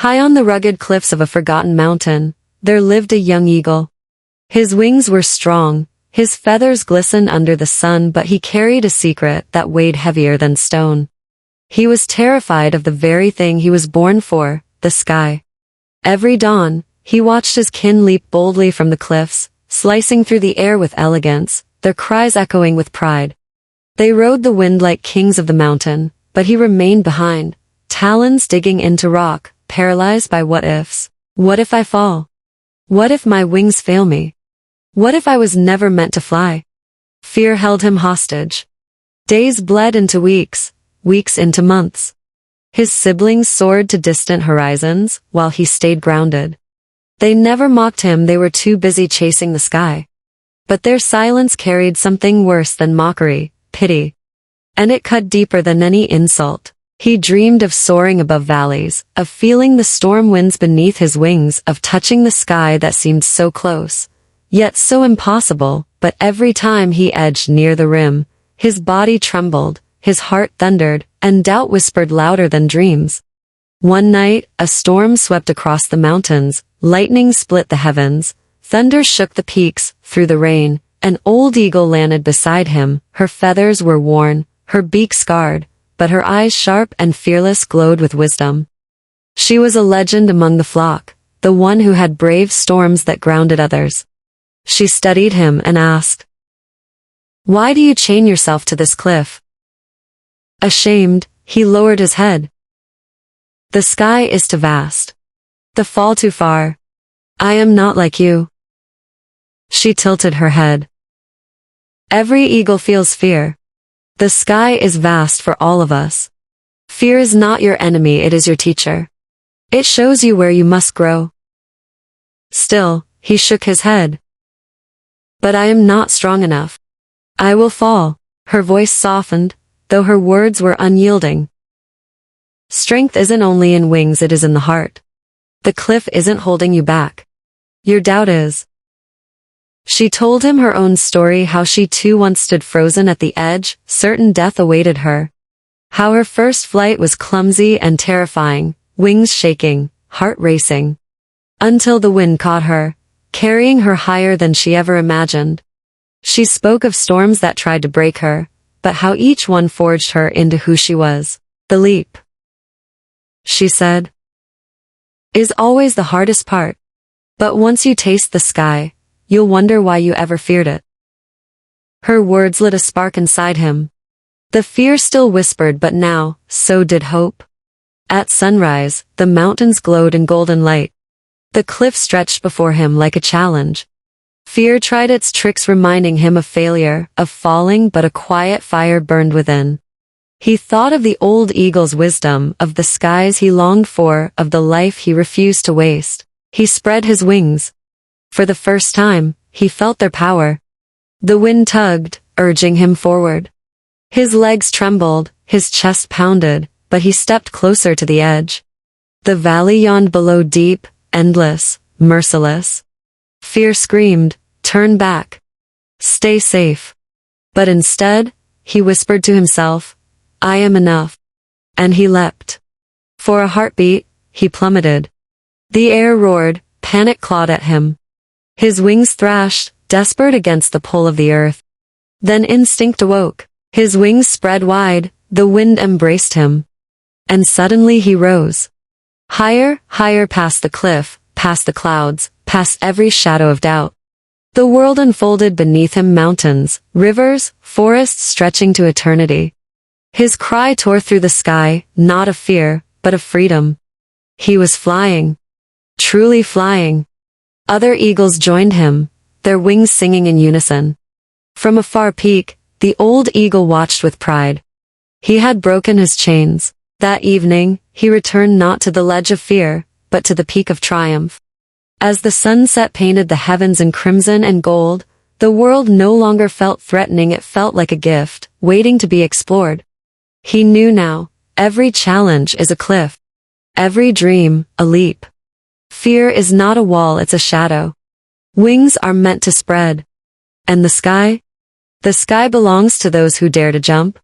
High on the rugged cliffs of a forgotten mountain, there lived a young eagle. His wings were strong, his feathers glistened under the sun, but he carried a secret that weighed heavier than stone. He was terrified of the very thing he was born for, the sky. Every dawn, he watched his kin leap boldly from the cliffs, slicing through the air with elegance, their cries echoing with pride. They rode the wind like kings of the mountain, but he remained behind, talons digging into rock, paralyzed by what-ifs. What if I fall? What if my wings fail me? What if I was never meant to fly? Fear held him hostage. Days bled into weeks, weeks into months. His siblings soared to distant horizons, while he stayed grounded. They never mocked him, they were too busy chasing the sky. But their silence carried something worse than mockery, pity. And it cut deeper than any insult. He dreamed of soaring above valleys, of feeling the storm winds beneath his wings, of touching the sky that seemed so close, yet so impossible. But every time he edged near the rim, his body trembled, his heart thundered, and doubt whispered louder than dreams. One night, a storm swept across the mountains, lightning split the heavens, thunder shook the peaks. Through the rain, an old eagle landed beside him. Her feathers were worn, her beak scarred, but her eyes sharp and fearless glowed with wisdom. She was a legend among the flock, the one who had braved storms that grounded others. She studied him and asked, "Why do you chain yourself to this cliff?" Ashamed, he lowered his head. "The sky is too vast. The fall too far. I am not like you." She tilted her head. "Every eagle feels fear. The sky is vast for all of us. Fear is not your enemy, it is your teacher. It shows you where you must grow." Still, he shook his head. "But I am not strong enough. I will fall." Her voice softened, though her words were unyielding. "Strength isn't only in wings, it is in the heart. The cliff isn't holding you back. Your doubt is." She told him her own story, how she too once stood frozen at the edge, certain death awaited her. How her first flight was clumsy and terrifying, wings shaking, heart racing. Until the wind caught her, carrying her higher than she ever imagined. She spoke of storms that tried to break her, but how each one forged her into who she was. "The leap," she said, "is always the hardest part. But once you taste the sky, you'll wonder why you ever feared it." Her words lit a spark inside him. The fear still whispered, but now, so did hope. At sunrise, the mountains glowed in golden light. The cliff stretched before him like a challenge. Fear tried its tricks, reminding him of failure, of falling, but a quiet fire burned within. He thought of the old eagle's wisdom, of the skies he longed for, of the life he refused to waste. He spread his wings. For the first time, he felt their power. The wind tugged, urging him forward. His legs trembled, his chest pounded, but he stepped closer to the edge. The valley yawned below, deep, endless, merciless. Fear screamed, "Turn back. Stay safe." But instead, he whispered to himself, "I am enough." And he leapt. For a heartbeat, he plummeted. The air roared, panic clawed at him. His wings thrashed, desperate against the pull of the earth. Then instinct awoke. His wings spread wide, the wind embraced him. And suddenly he rose. Higher, higher, past the cliff, past the clouds, past every shadow of doubt. The world unfolded beneath him, mountains, rivers, forests stretching to eternity. His cry tore through the sky, not of fear, but of freedom. He was flying. Truly flying. Other eagles joined him, their wings singing in unison. From a far peak, the old eagle watched with pride. He had broken his chains. That evening, he returned not to the ledge of fear, but to the peak of triumph. As the sunset painted the heavens in crimson and gold, the world no longer felt threatening, it felt like a gift, waiting to be explored. He knew now, every challenge is a cliff. Every dream, a leap. Fear is not a wall, it's a shadow. Wings are meant to spread. And the sky? The sky belongs to those who dare to jump.